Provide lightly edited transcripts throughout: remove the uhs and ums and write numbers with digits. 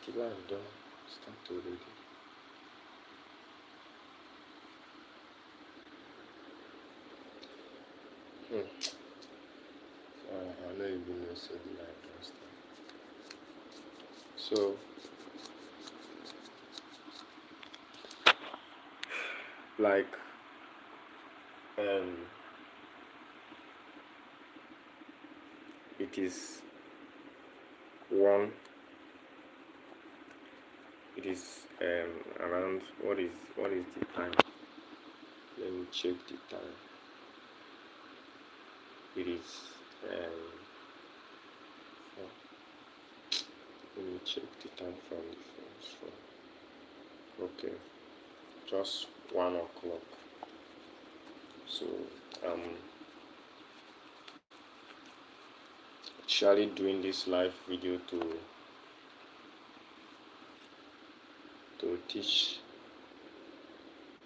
The live don't start already. I know even know say the live don't start. So like um it is one it is around what is the time? Let me check the time. It is four. Let me check the time from the phone's phone. Okay, just 1 o'clock. So actually doing this live video to teach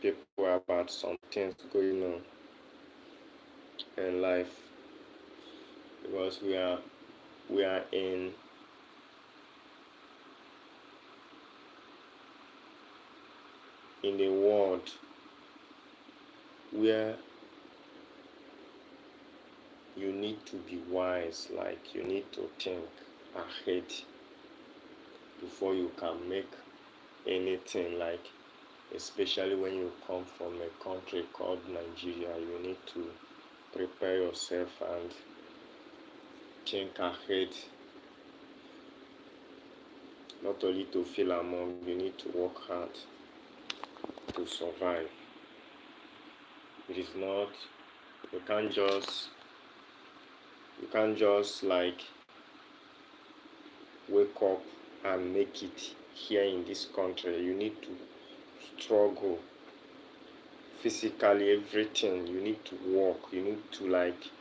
people about some things going on in life, because we are in a world where you need to be wise, like you need to think ahead before you can make anything, like especially when you come from a country called Nigeria. You need to prepare yourself and think ahead, not only to feel among, you need to work hard to survive. It is not, you can't just like wake up and make it here in this country. You need to struggle physically, everything. You need to work, you need to like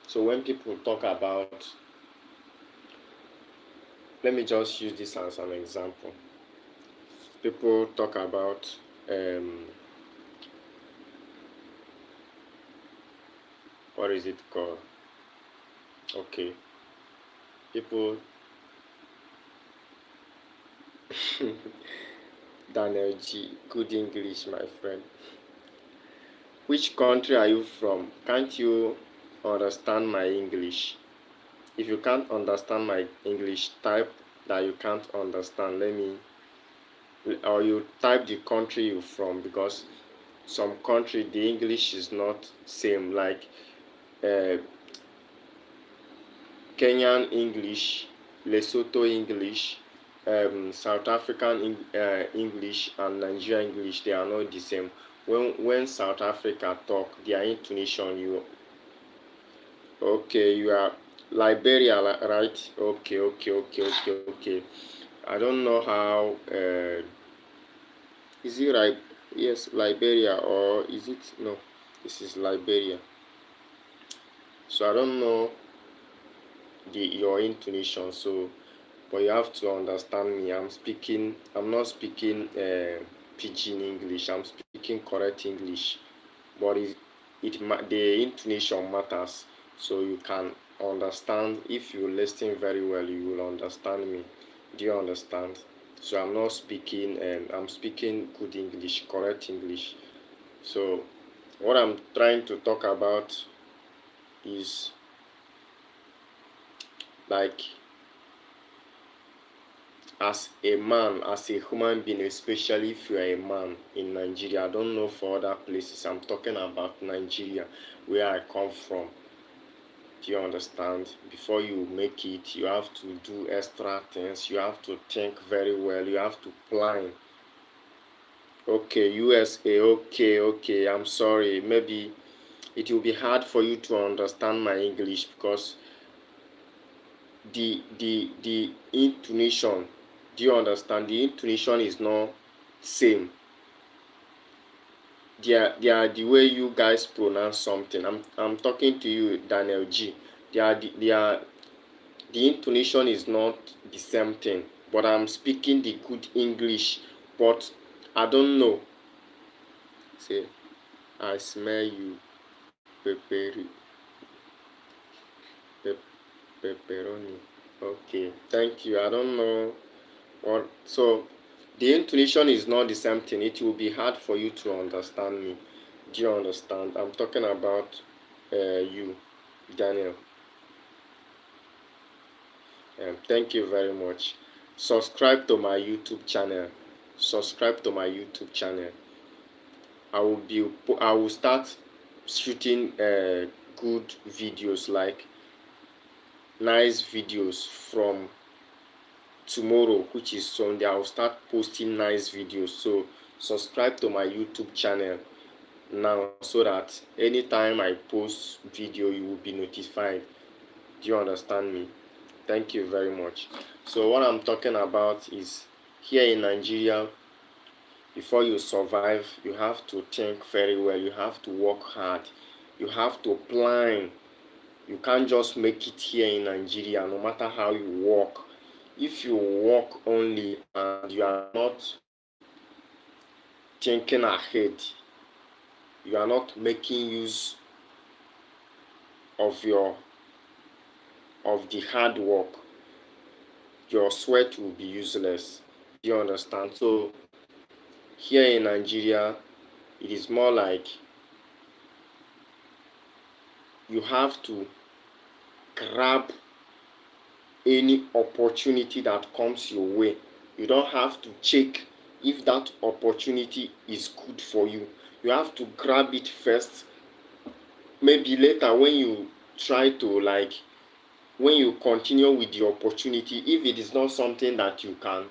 so when people talk about, let me just use this as an example. People talk about what is it called? Okay, people Daniel G, good English, my friend. Which country are you from? Can't you understand my English? If you can't understand my English, type that you can't understand. Let me, or you type the country you're from, because some country the English is not same, like uh, Kenyan English, Lesotho English, South African English, and Nigerian English. They are not the same. When South Africa talk, their intonation, you okay, you are Liberia, right? Okay. I don't know how. Is it right? Yes, Liberia, or is it no? This is Liberia. So I don't know your intonation. So, but you have to understand me. I'm not speaking pidgin English. I'm speaking correct English. But the intonation matters. So you can understand. If you listen very well, you will understand me. Do you understand? So I'm not speaking, I'm speaking good English, correct English. So what I'm trying to talk about is like as a man, as a human being, especially if you are a man in Nigeria. I don't know for other places. I'm talking about Nigeria, where I come from. Do you understand? Before you make it, you have to do extra things. You have to think very well. You have to plan. Okay, USA. Okay. I'm sorry. Maybe it will be hard for you to understand my English, because the intonation. Do you understand? The intonation is not same. They are the way you guys pronounce something. I'm talking to you, Daniel G. The intonation is not the same thing, but I'm speaking the good English. But I don't know. Say, I smell you, pepper. Pepperoni. Okay, thank you. I don't know what. So, the intonation is not the same thing. It will be hard for you to understand me. Do you understand? I'm talking about you, Daniel. Thank you very much. Subscribe to my YouTube channel. Subscribe to my YouTube channel. I will start shooting good videos, like nice videos from tomorrow, which is Sunday. I will start posting nice videos. So subscribe to my YouTube channel now, so that anytime I post video, you will be notified. Do you understand me? Thank you very much. So what I'm talking about is, here in Nigeria, before you survive, you have to think very well. You have to work hard. You have to plan. You can't just make it here in Nigeria, no matter how you work. If you work only and you are not thinking ahead, you are not making use of the hard work, your sweat will be useless. Do you understand? So here in Nigeria, it is more like you have to grab any opportunity that comes your way. You don't have to check if that opportunity is good for you. You have to grab it first. Maybe later, when you try to, like, when you continue with the opportunity, if it is not something that you can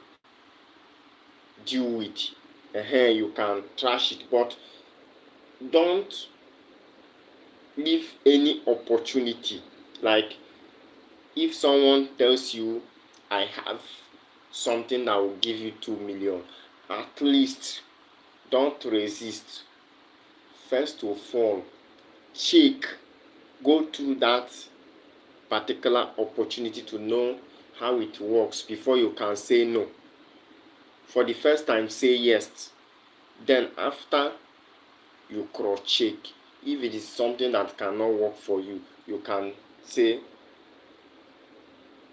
deal with, you can trash it. But don't leave any opportunity. Like, if someone tells you, I have something that will give you 2 million, at least don't resist. First of all, check, go through that particular opportunity to know how it works before you can say no. For the first time, say yes. Then after, you cross check. If it is something that cannot work for you, you can say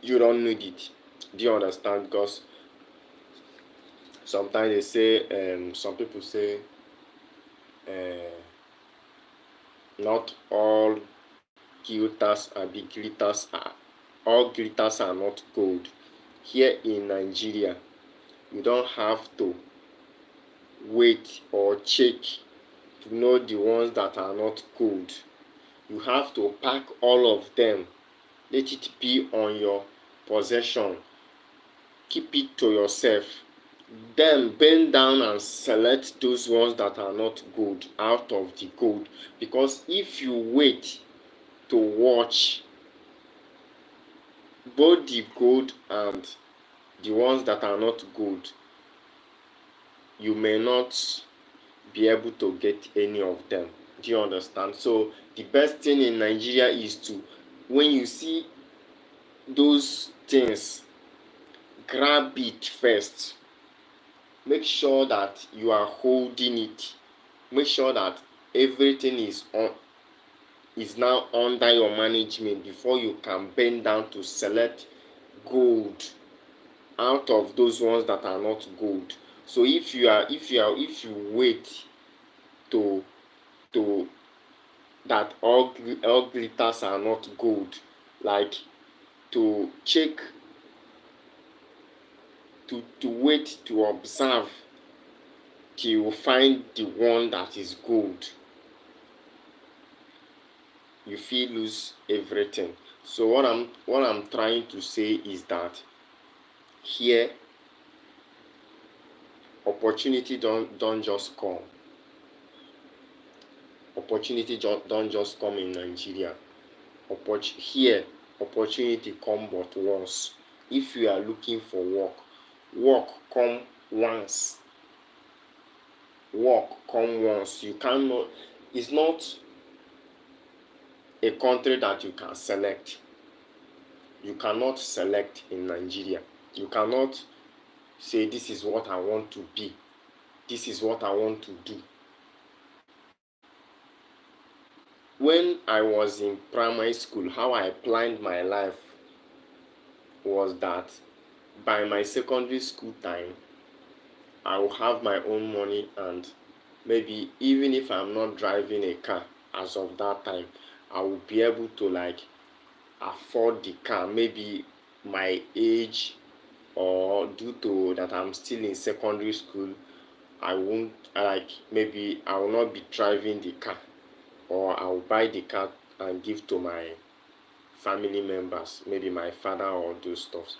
you don't need it. Do you understand? Because sometimes they say, some people say, uh, not all glitters are big glitters are all glitters are not gold. Here in Nigeria, you don't have to wait or check to know the ones that are not gold. You have to pack all of them. Let it be on your possession. Keep it to yourself. Then bend down and select those ones that are not gold out of the gold. Because if you wait to watch both the gold and the ones that are not gold, you may not be able to get any of them. Do you understand? So the best thing in Nigeria is to, when you see those things, grab it first. Make sure that you are holding it. Make sure that everything is now under your management before you can bend down to select gold out of those ones that are not gold. So if you wait to to that all glitters are not gold, like, to check, to wait, to observe till you find the one that is gold, you feel lose everything. So what I'm trying to say is that here, opportunity don't just come. Opportunity don't just come in Nigeria. Here, opportunity come but once. If you are looking for work come once. Work come once. You cannot. It's not a country that you can select. You cannot select in Nigeria. You cannot say, this is what I want to be. This is what I want to do. when I was in primary school, how I planned my life was that by my secondary school time, I will have my own money, and maybe even if I'm not driving a car as of that time, I will be able to like afford the car. Maybe my age, or due to that I'm still in secondary school, I won't like, maybe I will not be driving the car, or I will buy the car and give to my family members, maybe my father or those stuffs.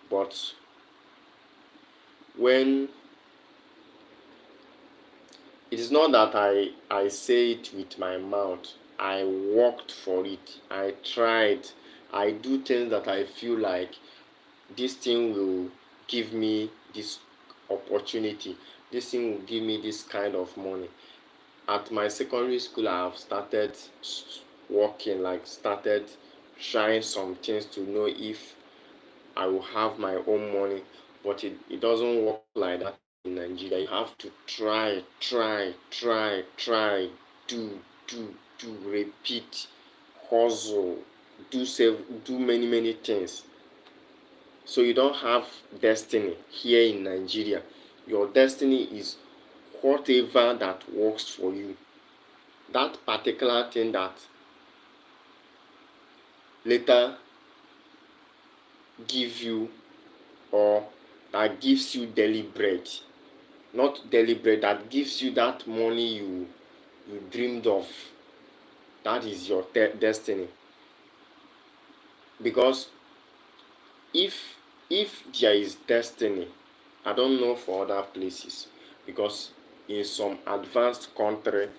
But when it is not that I say it with my mouth, I worked for it, I tried, I do things that I feel like this thing will give me this opportunity, this thing will give me this kind of money. At my secondary school, I have started working, like started trying some things to know if I will have my own money. But it doesn't work like that in Nigeria. You have to try, do, repeat, hustle, do many things. So you don't have destiny here in Nigeria. Your destiny is whatever that works for you. That particular thing that later give you, or that gives you daily bread, not daily bread, that gives you that money you dreamed of. That is your destiny. Because if if there is destiny, I don't know for other places, because in some advanced country,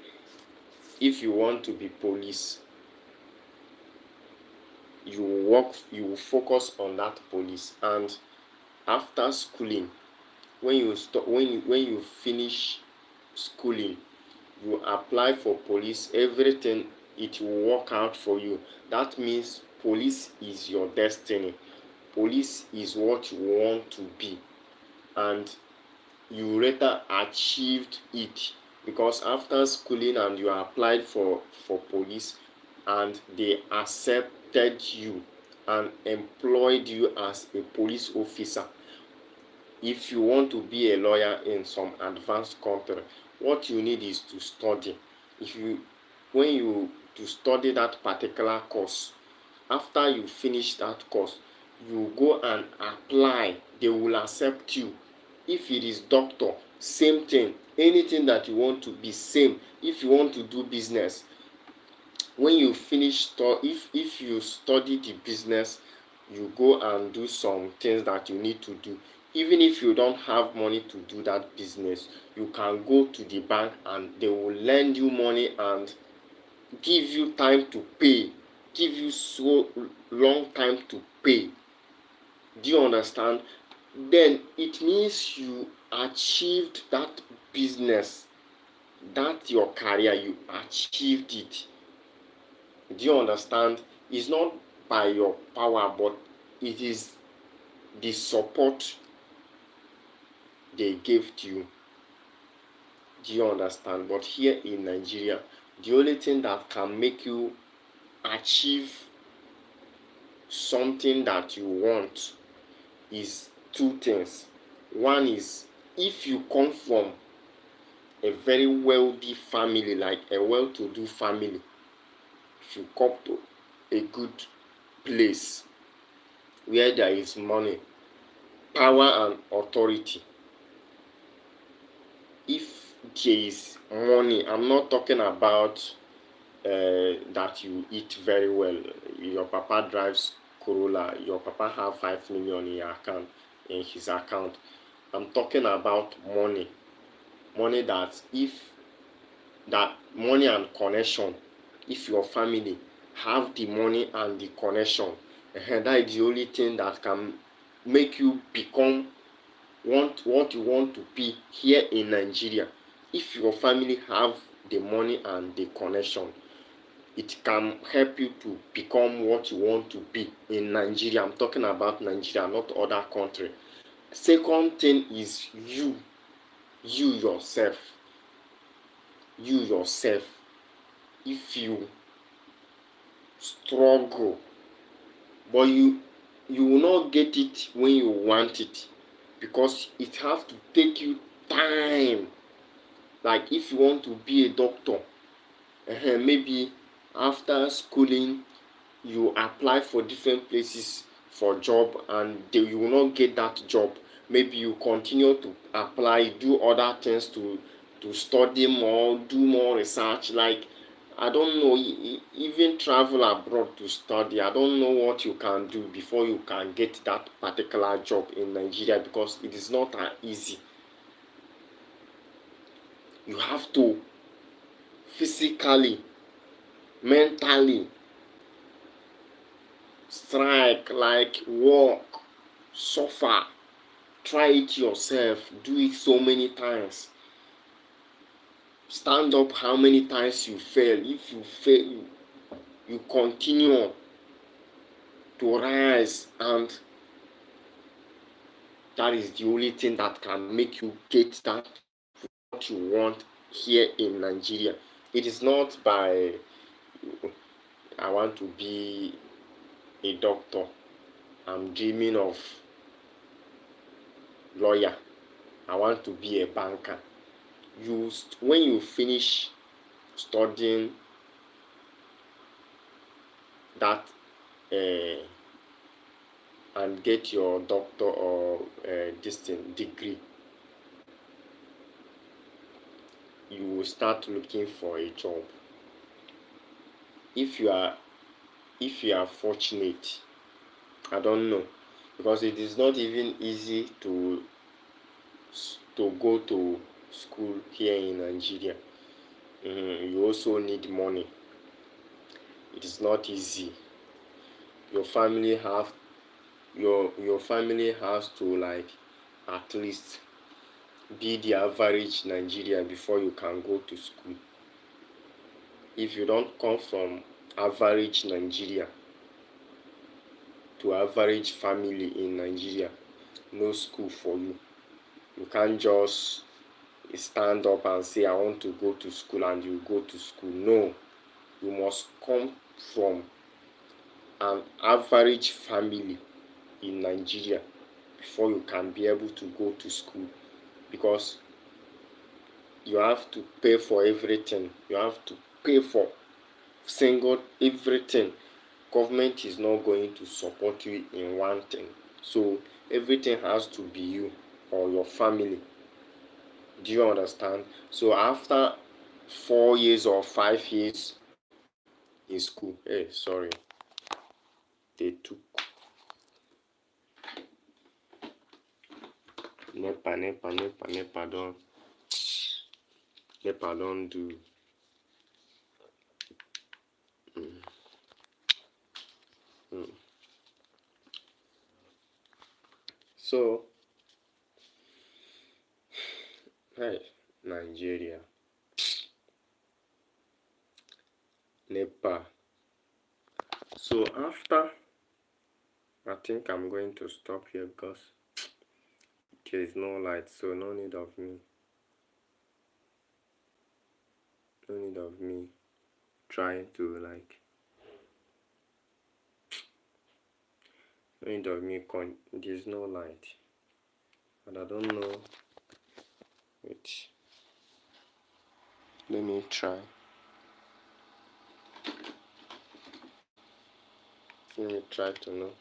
if you want to be police, you focus on that police, and after schooling, when you finish schooling, you apply for police, everything, it will work out for you. That means police is your destiny. Police is what you want to be, and you later achieved it, because after schooling and you applied for police, and they accepted you and employed you as a police officer. If you want to be a lawyer in some advanced country, what you need is to study. If you when you to study that particular course, after you finish that course, you go and apply, they will accept you. If it is doctor, same thing. Anything that you want to be, same. If you want to do business, when you finish if you study the business, you go and do some things that you need to do. Even if you don't have money to do that business, you can go to the bank and they will lend you money and give you time to pay, give you so long time to pay. Do you understand? Then it means you achieved that business, that your career, you achieved it. Do you understand? It's not by your power, but it is the support they gave to you. Do you understand? But here in Nigeria, the only thing that can make you achieve something that you want is two things. One is, if you come from a very wealthy family, like a well-to-do family, if you come to a good place where there is money, power and authority. If there is money, I'm not talking about that you eat very well. Your papa drives Corolla, your papa have 5 million in your account, in his account. I'm talking about money. Money that if that money and connection, if your family have the money and the connection, that is the only thing that can make you become what you want to be here in Nigeria. If your family have the money and the connection, it can help you to become what you want to be in Nigeria. I'm talking about Nigeria, not other country. Second thing is you yourself. You yourself. if you struggle, but you will not get it when you want it, because it have to take you time. Like if you want to be a doctor, maybe after schooling you apply for different places for job and you will not get that job. Maybe you continue to apply, do other things to study more, do more research. Like I don't know, even travel abroad to study. I don't know what you can do before you can get that particular job in Nigeria, because it is not easy. You have to physically, mentally strike, like work, suffer, try it yourself, do it so many times, stand up how many times you fail. If you fail, you continue to rise, and that is the only thing that can make you get that what you want here in Nigeria. It is not by I want to be a doctor, I'm dreaming of lawyer, I want to be a banker. When you finish studying that uh, and get your doctor or degree, you will start looking for a job. If you are fortunate, I don't know, because it is not even easy to go to school here in Nigeria. You also need money. It is not easy. Your family has to, like, at least be the average Nigerian before you can go to school. If you don't come from average Nigeria to average family in Nigeria, no school for you. You can't just stand up and say I want to go to school and you go to school. No, you must come from an average family in Nigeria before you can be able to go to school, because you have to pay for everything. You have to pay for single everything. Government is not going to support you in one thing, so everything has to be you or your family. Do you understand? So after 4 years or 5 years in school, sorry, they took nepa don't do. mm. So hey, Nigeria, nepa. So after, I think I'm going to stop here because there is no light, so no need of me trying to, like, no need of me there's no light, and I don't know. Wait, let me try. Let me try to know.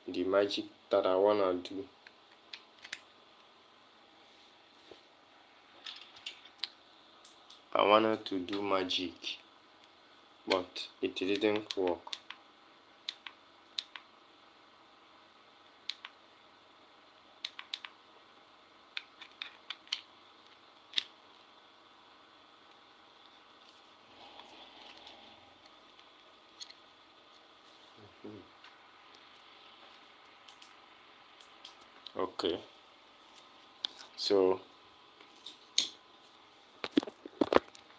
The magic that I wanna do. I wanted to do magic, but it didn't work. Okay, so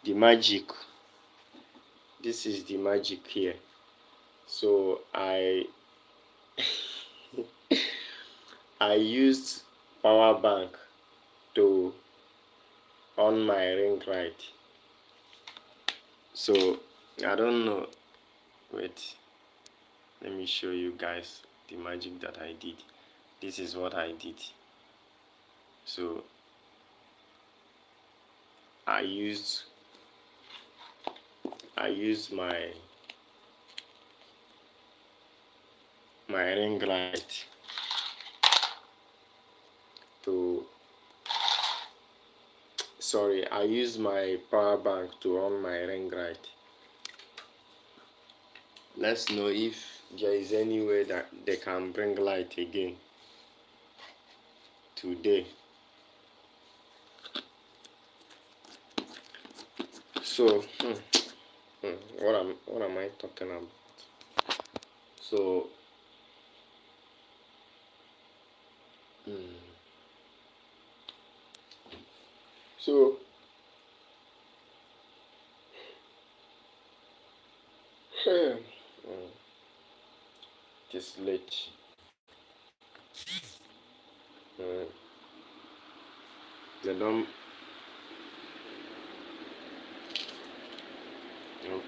the magic, this is the magic here. So I used power bank to on my ring light. So I don't know. Wait, let me show you guys the magic that I did. This is what I did. So I used my ring light to I used my power bank to on my ring light. Let's know if there is any way that they can bring light again today. So what am I talking about? So so this late. Uh, they don't.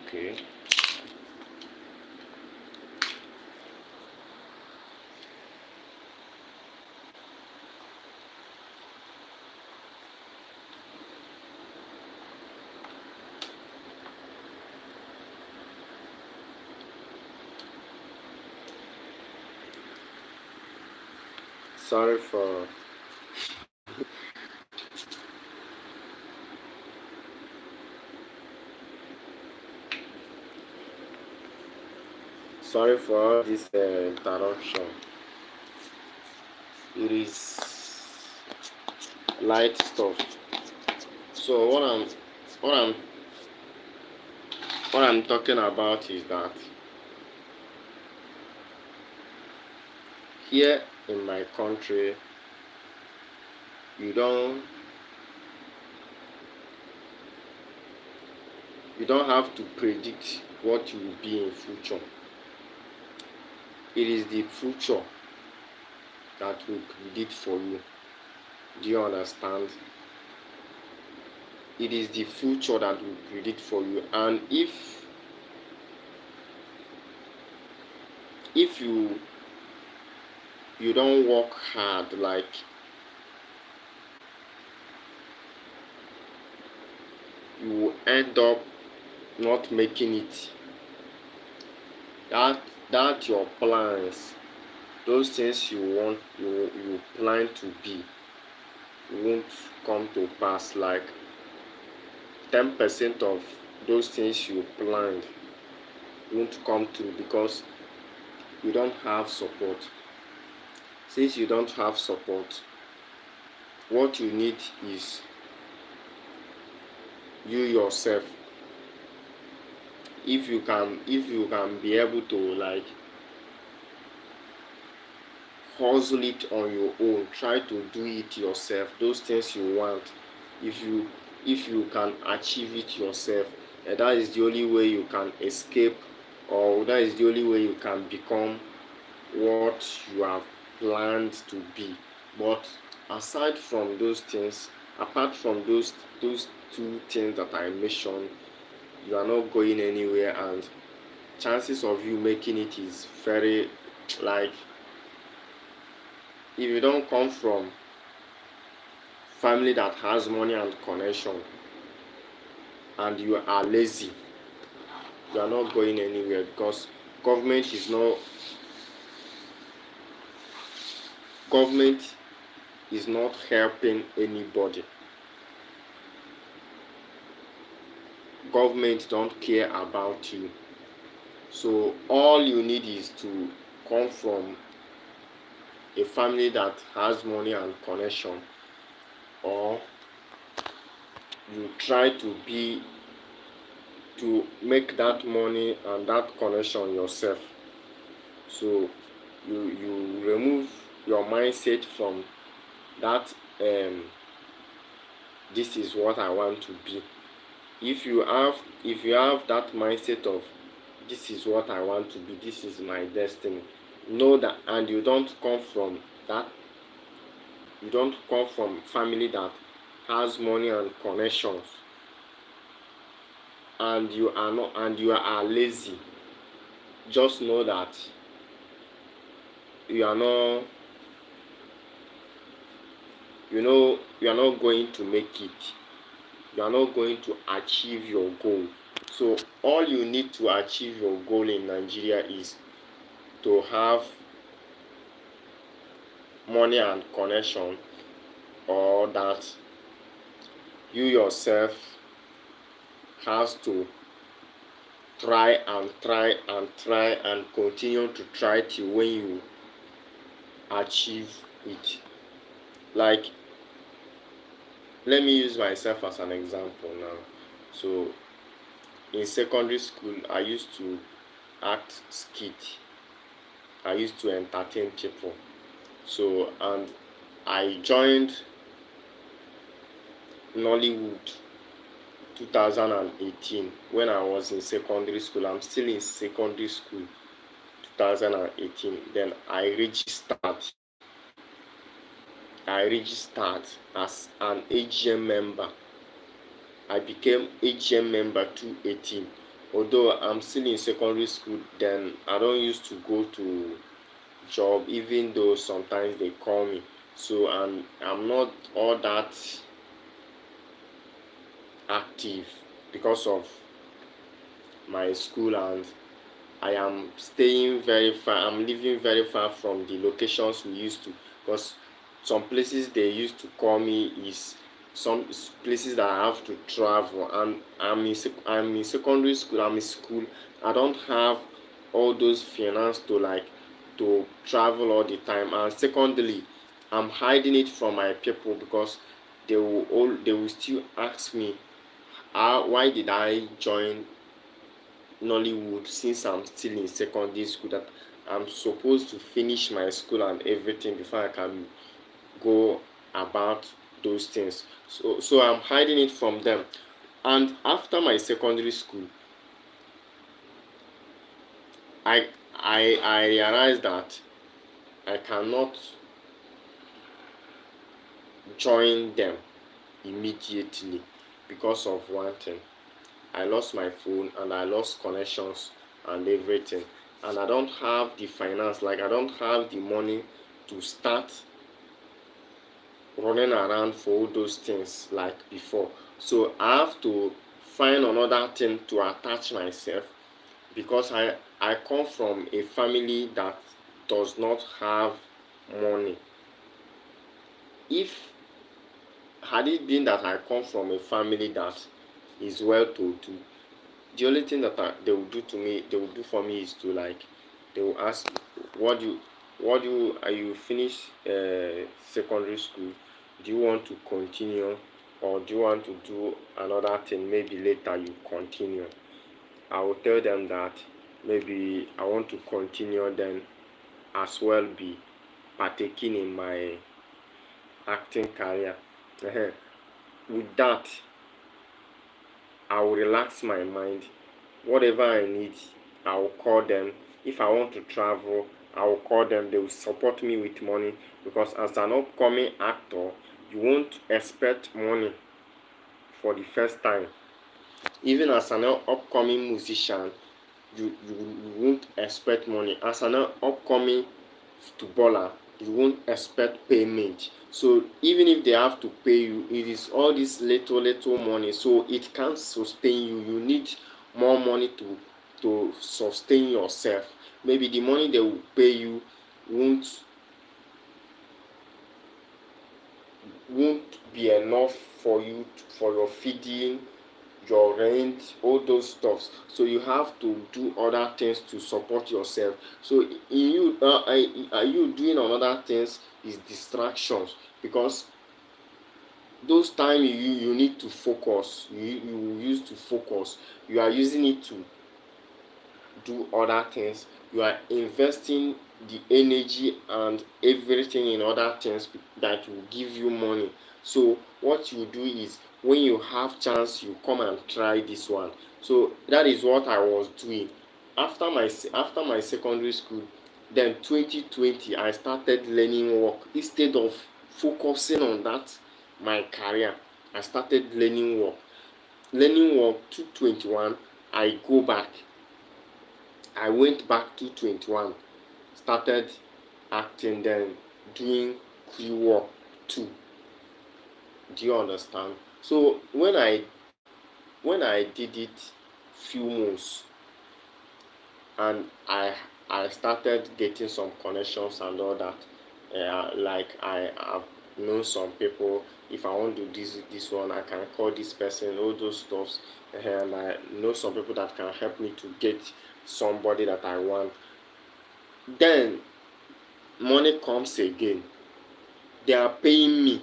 Okay. Sorry for sorry for all this interruption. It is light stuff. So what I'm what I'm talking about is that here in my country you don't have to predict what you will be in future. It is the future that will predict for you. Do you understand? It is the future that will predict for you, and if you don't work hard, like you will end up not making it. That your plans, those things you plan to be, won't come to pass. Like 10% of those things you planned won't come true because you don't have support. Since you don't have support, what you need is you yourself. If you can be able to like hustle it on your own, try to do it yourself. Those things you want, if you can achieve it yourself, and that is the only way you can escape, or that is the only way you can become what you have planned to be. But aside from those things, apart from those two things that I mentioned, you are not going anywhere, and chances of you making it is very, like, if you don't come from family that has money and connection and you are lazy, you are not going anywhere, because government is not government is not helping anybody. Government don't care about you. So all you need is to come from a family that has money and connection, or you try to make that money and that connection yourself. So you remove your mindset from that, this is what I want to be. If you have that mindset of this is what I want to be, this is my destiny, know that, and you don't come from that you don't come from family that has money and connections, and you are lazy, just know that you are not you are not going to make it. You are not going to achieve your goal. So all you need to achieve your goal in Nigeria is to have money and connection, or that you yourself has to try and continue to try till when you achieve it. Like, let me use myself as an example now. So in secondary school, I used to act skit. I used to entertain people. So, and I joined Nollywood 2018 when I was in secondary school. I'm still in secondary school 2018. Then I registered as an AGM member. I became AGM member 2018. Although I'm still in secondary school, then I don't used to go to job, even though sometimes they call me. So I'm not all that active because of my school, and I am staying very far. I'm living very far from the locations we used to, because some places they used to call me is some places that I have to travel, and I'm in secondary school. I'm in school. I don't have all those finance to to travel all the time. And secondly, I'm hiding it from my people, because they will still ask me, why did I join Nollywood since I'm still in secondary school, that I'm supposed to finish my school and everything before I can go about those things. So I'm hiding it from them. And after my secondary school, I realized that I cannot join them immediately because of one thing. I lost my phone and I lost connections and everything. And I don't have the finance, like I don't have the money to start running around for all those things like before. So I have to find another thing to attach myself, because I come from a family that does not have money. If had it been that I come from a family that is well to do, the only thing that they will do for me is to, like, they will ask, what do you are you finish secondary school, do you want to continue, or do you want to do another thing, maybe later you continue. I will tell them that maybe I want to continue, then as well be partaking in my acting career. With that, I will relax my mind. Whatever I need, I will call them. If I want to travel, I will call them. They will support me with money, because as an upcoming actor, you won't expect money for the first time. Even as an upcoming musician, you won't expect money. As an upcoming footballer, you won't expect payment. So even if they have to pay you, it is all this little money, so it can't sustain you. You need more money to sustain yourself. Maybe the money they will pay you won't be enough for you for your feeding, your rent, all those stuffs. So you have to do other things to support yourself. So in you are you doing another things is distractions, because those time you need to focus. You use to focus. You are using it to do other things. You are investing the energy and everything in other things that will give you money. So what you do is, when you have chance, you come and try this one. So that is what I was doing after my secondary school. Then 2020 I started learning work. Instead of focusing on that my career. I started learning work 221. I go back, I went back to 21, started acting, then doing crew work too. Do you understand? So when I did it few months, and I started getting some connections and all that. Like I have known some people. If I want to do this one, I can call this person. All those stuffs, and I know some people that can help me to get somebody that I want. Then money comes again. They are paying me,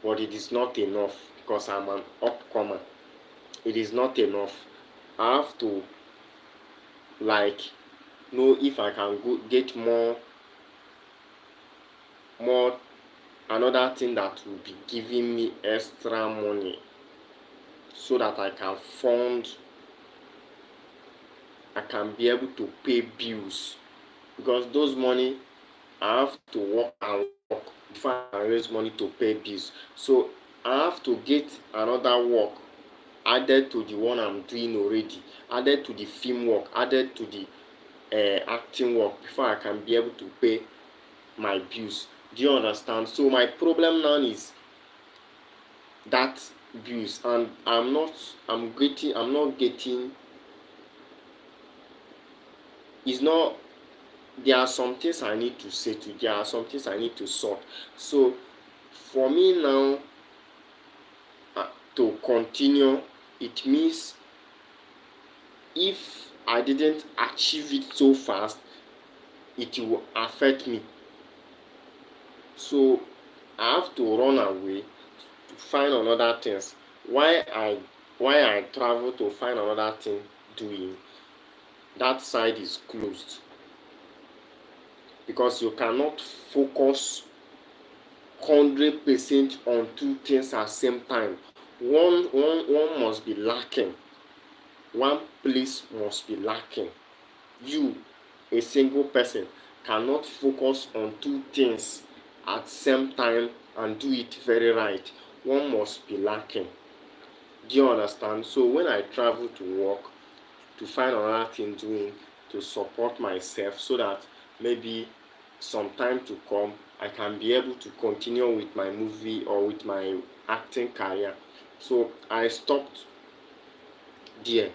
but it is not enough because I'm an upcomer. It is not enough. I have to like know if I can go get more another thing that will be giving me extra money, so that I can be able to pay bills, because those money I have to work and work before I can raise money to pay bills. So I have to get another work added to the one I'm doing already, added to the film work, added to the acting work, before I can be able to pay my bills. Do you understand? So my problem now is that bills, and I'm not getting it's not there are some things I need to say to there are some things I need to sort. So for me now, to continue, it means if I didn't achieve it so fast, it will affect me. So I have to run away to find another things. Why I travel to find another thing doing, that side is closed, because you cannot focus 100% on two things at the same time. One must be lacking. One place must be lacking. You, a single person, cannot focus on two things at the same time and do it very right. One must be lacking. Do you understand? So when I travel to work, to find another thing doing, to support myself, so that maybe some time to come I can be able to continue with my movie or with my acting career. So I stopped there.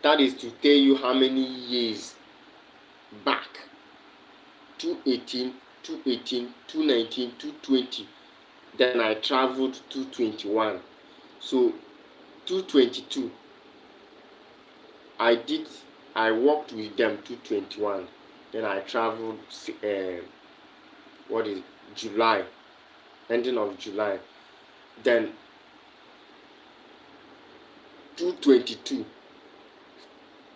That is to tell you how many years back. 218, 218, 219, 220. Then I traveled 221. So 222, I did I worked with them 221. Then I traveled what is July, ending of July. Then 222,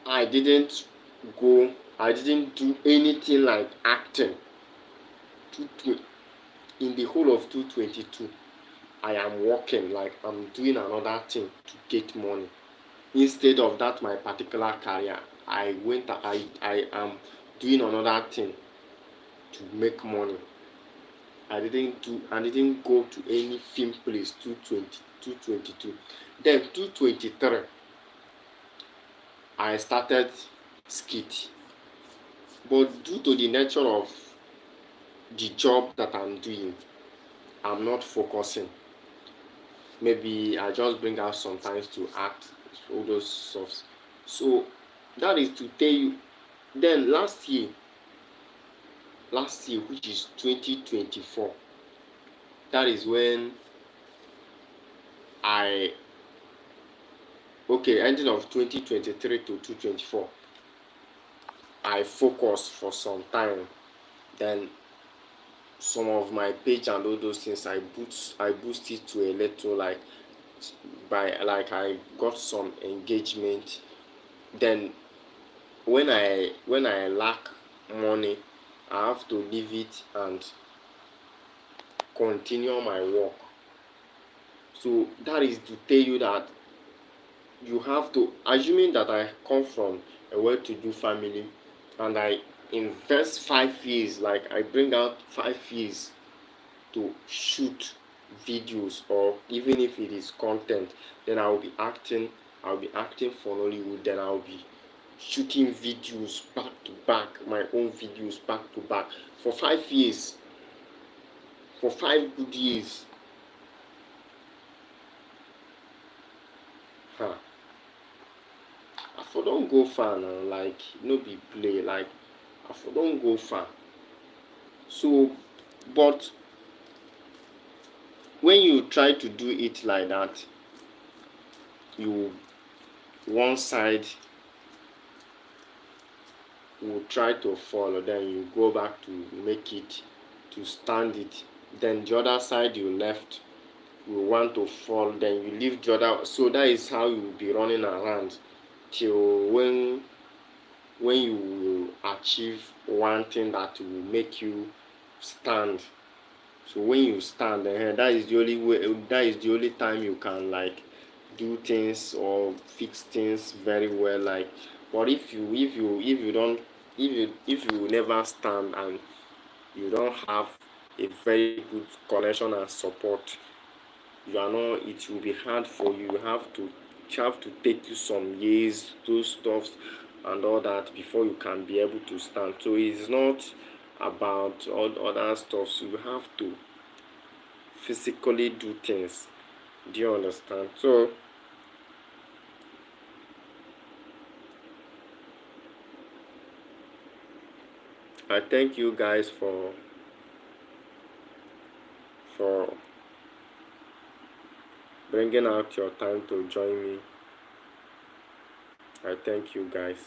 I didn't I didn't do anything like acting. In the whole of 222, I am working, like I'm doing another thing to get money. Instead of that my particular career, I am doing another thing to make money. I didn't go to any film place 222. Then 223, I started skit. But due to the nature of the job that I'm doing, I'm not focusing. Maybe I just bring out sometimes to act, all those stuffs. So that is to tell you. Then last year, which is 2024, that is when I okay, ending of 2023 to 2024, I focused for some time. Then some of my page and all those things, I boost it to a little, like I got some engagement. Then when I lack money, I have to leave it and continue my work. So that is to tell you that you have to, assuming that I come from a well-to-do family, and I invest 5 years, like I bring out 5 years to shoot videos, or even if it is content, then I'll be acting for Nollywood, then I'll be shooting videos back to back, my own videos back to back for 5 years, for 5 good years. Huh. I for don't go far now, like no be play, like I for don't go far. So, but when you try to do it like that, you one side will try to fall, then you go back to make it, to stand it, then the other side you left will want to fall, then you leave the other. So that is how you will be running around till when you will achieve one thing that will make you stand. So when you stand, that is the only way, that is the only time you can like do things or fix things very well. Like, but if you don't, if you never stand and you don't have a very good connection and support, you are not, it will be hard for you. You have to take you some years, those stuffs and all that before you can be able to stand. So it's not about all other stuff. So you have to physically do things. Do you understand? So I thank you guys for bringing out your time to join me. I thank you guys.